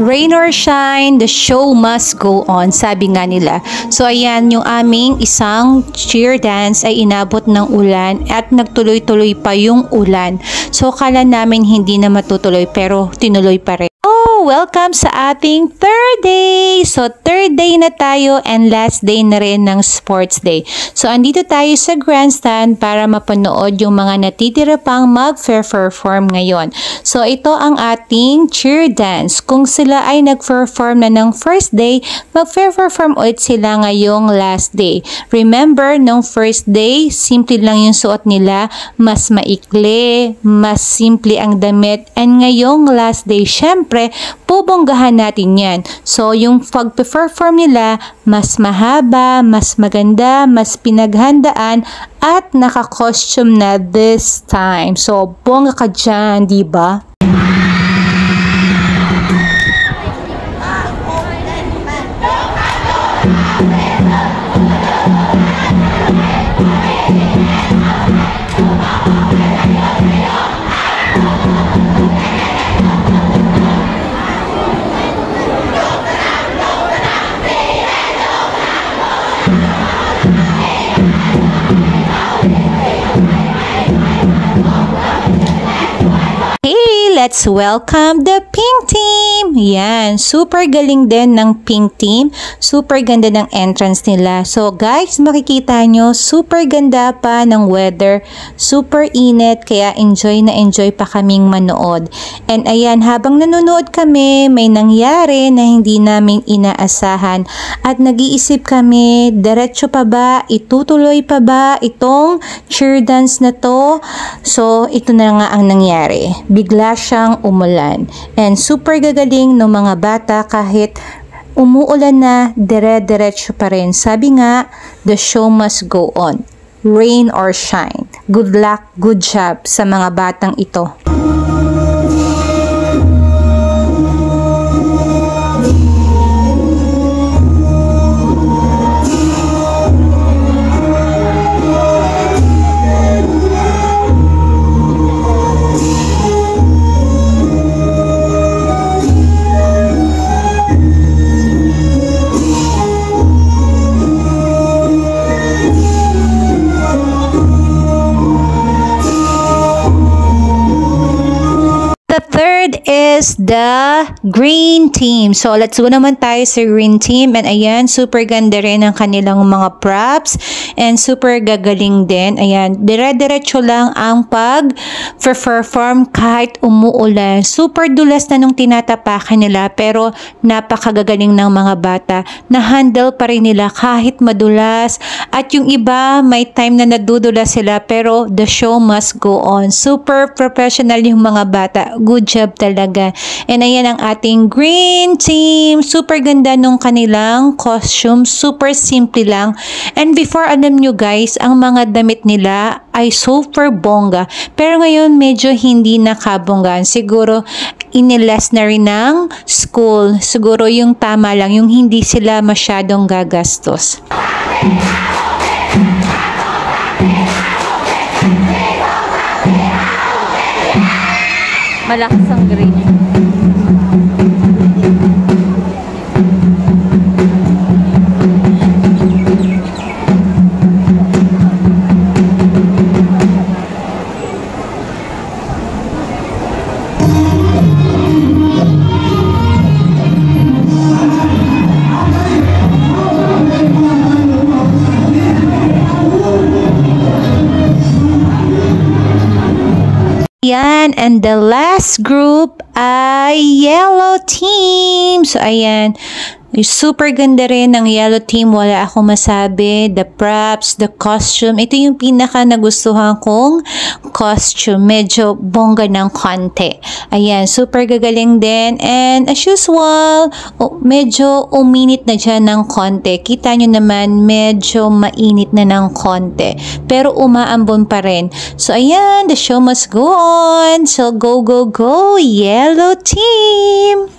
Rain or shine, the show must go on, sabi nga nila. So ayan, yung aming isang cheer dance ay inabot ng ulan at nagtuloy-tuloy pa yung ulan. So kala namin hindi na matutuloy pero tinuloy pa rin. Oh, welcome sa ating third day! So, third day na tayo and last day na rin ng sports day. So, andito tayo sa grandstand para mapanood yung mga natitira pang mag-perform ngayon. So, ito ang ating cheer dance. Kung sila ay nag-perform na ng first day, mag-perform ulit sila ngayong last day. Remember, nung first day, simple lang yung suot nila, mas maikli, mas simple ang damit, and ngayong last day, syempre, bubonggahan natin yan. So, yung pag-perform nila, mas mahaba, mas maganda, mas pinaghandaan, at naka-costume na this time. So, bongga ka dyan, diba? Let's welcome the pink team! Yan, super galing din ng pink team. Super ganda ng entrance nila. So guys, makikita nyo, super ganda pa ng weather. Super init, kaya enjoy na enjoy pa kaming manood. And ayan, habang nanonood kami, may nangyari na hindi namin inaasahan. At nag-iisip kami, diretso pa ba? Itutuloy pa ba itong cheer dance na to? So, ito na nga ang nangyari. Bigla siyang umulan. And super gagaling ng mga bata kahit umuulan na, dire-diretso pa rin. Sabi nga, the show must go on. Rain or shine. Good luck, good job sa mga batang ito. Is the green team. So, let's go naman tayo sa green team. And ayan, super ganda rin ang kanilang mga props. And super gagaling din. Ayan, dire-diretso lang ang pag-perform kahit umuulan. Super dulas na nung tinatapakan nila. Pero napakagagaling ng mga bata na handle pa rin nila kahit madulas. At yung iba, may time na nadudulas sila. Pero the show must go on. Super professional yung mga bata. Good job talaga. And ayan ang ating green team. Super ganda nung kanilang costume. Super simple lang. And before, alam nyo guys, ang mga damit nila ay super bongga. Pero ngayon, medyo hindi nakabonggaan. Siguro, inilas na rin ng school. Siguro yung tama lang, yung hindi sila masyadong gagastos. Malakas ang green. Yan, and the last group ay yellow team. So, ayan, super ganda rin ng yellow team. Wala akong masabi. The props, the costume. Ito yung pinaka nagustuhan kong costume. Medyo bongga ng konti. Ayan, super gagaling din. And as usual, medyo uminit na dyan ng konti. Kita nyo naman, medyo mainit na ng konti. Pero umaambon pa rin. So, ayan, the show must go on. So, go, go, go, yellow team!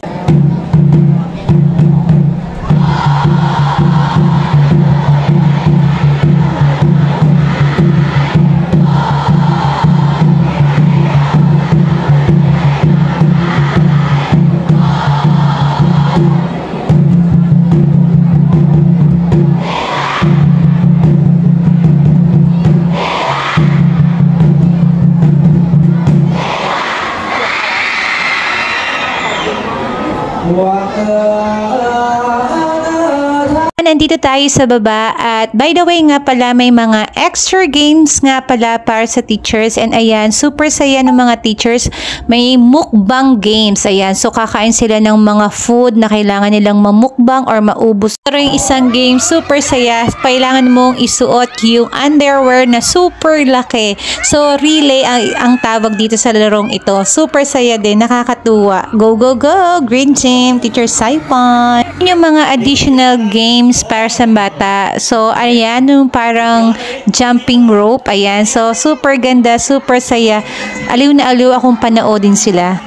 Nandito tayo sa baba at by the way nga pala may mga extra games nga pala para sa teachers and ayan super saya ng mga teachers, may mukbang games, ayan so kakain sila ng mga food na kailangan nilang mamukbang or maubos. Pero yung isang game super saya, kailangan mong isuot yung underwear na super laki, so relay ang tawag dito sa larong ito. Super saya din, nakakatuwa. Go go go Green Team, Teacher Saifon. Yung mga additional games para sa bata. So, ayan, yung parang jumping rope. Ayan. So, super ganda, super saya. Aliw na aliw akong panoodin sila.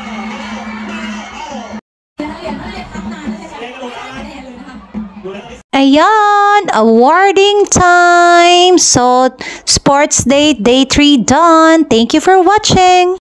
Ayan, awarding time. So, Sports Day, Day 3 done. Thank you for watching.